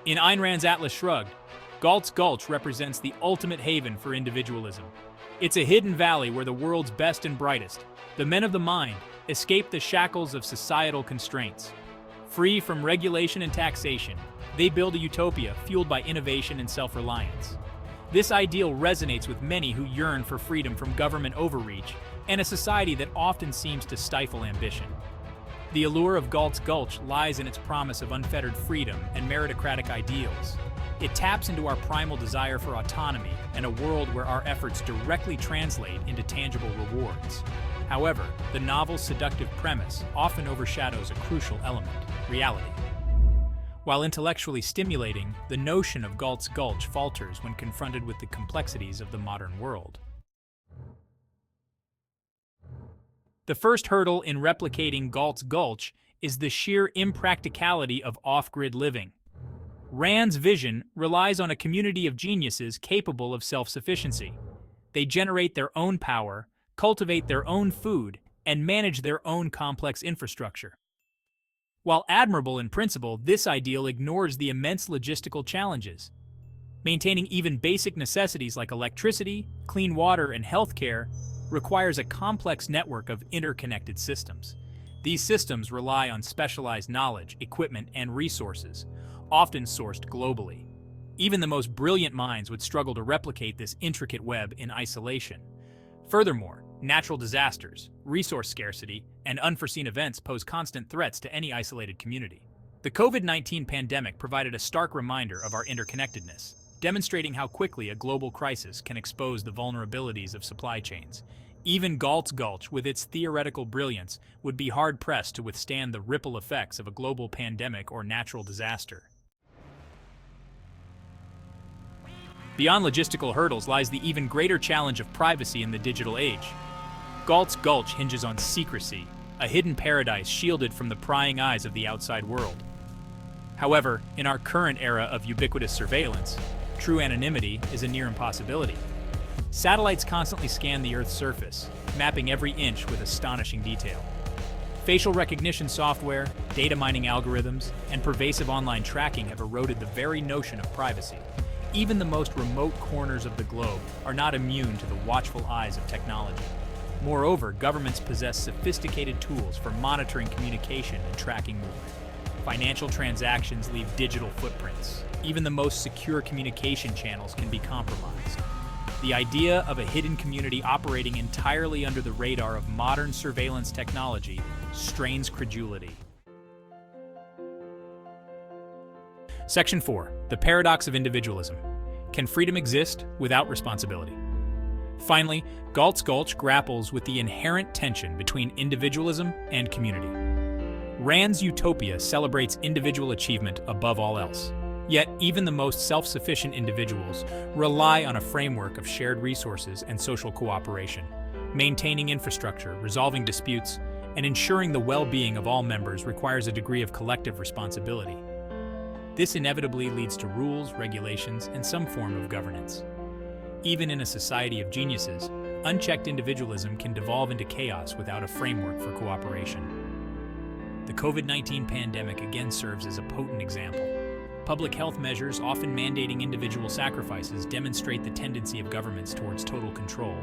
In Ayn Rand's Atlas Shrugged, Galt's Gulch represents the ultimate haven for individualism. It's a hidden valley where the world's best and brightest, the men of the mind, escape the shackles of societal constraints. Free from regulation and taxation, they build a utopia fueled by innovation and self-reliance. This ideal resonates with many who yearn for freedom from government overreach and a society that often seems to stifle ambition. The allure of Galt's Gulch lies in its promise of unfettered freedom and meritocratic ideals. It taps into our primal desire for autonomy and a world where our efforts directly translate into tangible rewards. However, the novel's seductive premise often overshadows a crucial element: reality. While intellectually stimulating, the notion of Galt's Gulch falters when confronted with the complexities of the modern world. The first hurdle in replicating Galt's Gulch is the sheer impracticality of off-grid living. Rand's vision relies on a community of geniuses capable of self-sufficiency. They generate their own power, cultivate their own food, and manage their own complex infrastructure. While admirable in principle, this ideal ignores the immense logistical challenges. Maintaining even basic necessities like electricity, clean water, and healthcare requires a complex network of interconnected systems. These systems rely on specialized knowledge, equipment, and resources, often sourced globally. Even the most brilliant minds would struggle to replicate this intricate web in isolation. Furthermore, natural disasters, resource scarcity, and unforeseen events pose constant threats to any isolated community. The COVID-19 pandemic provided a stark reminder of our interconnectedness, demonstrating how quickly a global crisis can expose the vulnerabilities of supply chains. Even Galt's Gulch, with its theoretical brilliance, would be hard-pressed to withstand the ripple effects of a global pandemic or natural disaster. Beyond logistical hurdles lies the even greater challenge of privacy in the digital age. Galt's Gulch hinges on secrecy, a hidden paradise shielded from the prying eyes of the outside world. However, in our current era of ubiquitous surveillance, true anonymity is a near impossibility. Satellites constantly scan the Earth's surface, mapping every inch with astonishing detail. Facial recognition software, data mining algorithms, and pervasive online tracking have eroded the very notion of privacy. Even the most remote corners of the globe are not immune to the watchful eyes of technology. Moreover, governments possess sophisticated tools for monitoring communication and tracking movement. Financial transactions leave digital footprints. Even the most secure communication channels can be compromised. The idea of a hidden community operating entirely under the radar of modern surveillance technology strains credulity. Section 4. The paradox of individualism. Can freedom exist without responsibility? Finally, Galt's Gulch grapples with the inherent tension between individualism and community. Rand's Utopia celebrates individual achievement above all else. Yet, even the most self-sufficient individuals rely on a framework of shared resources and social cooperation. Maintaining infrastructure, resolving disputes, and ensuring the well-being of all members requires a degree of collective responsibility. This inevitably leads to rules, regulations, and some form of governance. Even in a society of geniuses, unchecked individualism can devolve into chaos without a framework for cooperation. The COVID-19 pandemic again serves as a potent example. Public health measures, often mandating individual sacrifices, demonstrate the tendency of governments towards total control.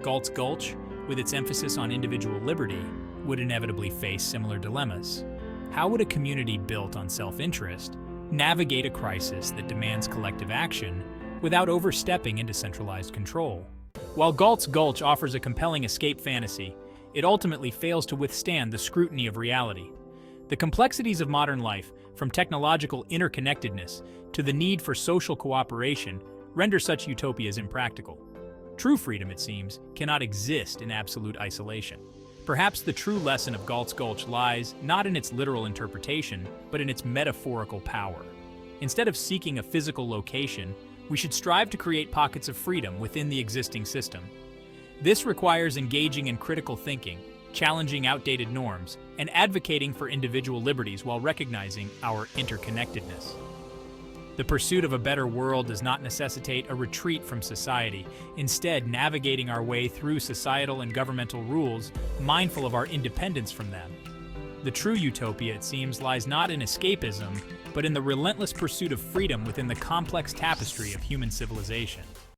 Galt's Gulch, with its emphasis on individual liberty, would inevitably face similar dilemmas. How would a community built on self-interest navigate a crisis that demands collective action without overstepping into centralized control? While Galt's Gulch offers a compelling escape fantasy, it ultimately fails to withstand the scrutiny of reality. The complexities of modern life, from technological interconnectedness to the need for social cooperation, render such utopias impractical. True freedom, it seems, cannot exist in absolute isolation. Perhaps the true lesson of Galt's Gulch lies not in its literal interpretation, but in its metaphorical power. Instead of seeking a physical location, we should strive to create pockets of freedom within the existing system. This requires engaging in critical thinking, challenging outdated norms, and advocating for individual liberties while recognizing our interconnectedness. The pursuit of a better world does not necessitate a retreat from society, instead navigating our way through societal and governmental rules, mindful of our independence from them. The true utopia, it seems, lies not in escapism, but in the relentless pursuit of freedom within the complex tapestry of human civilization.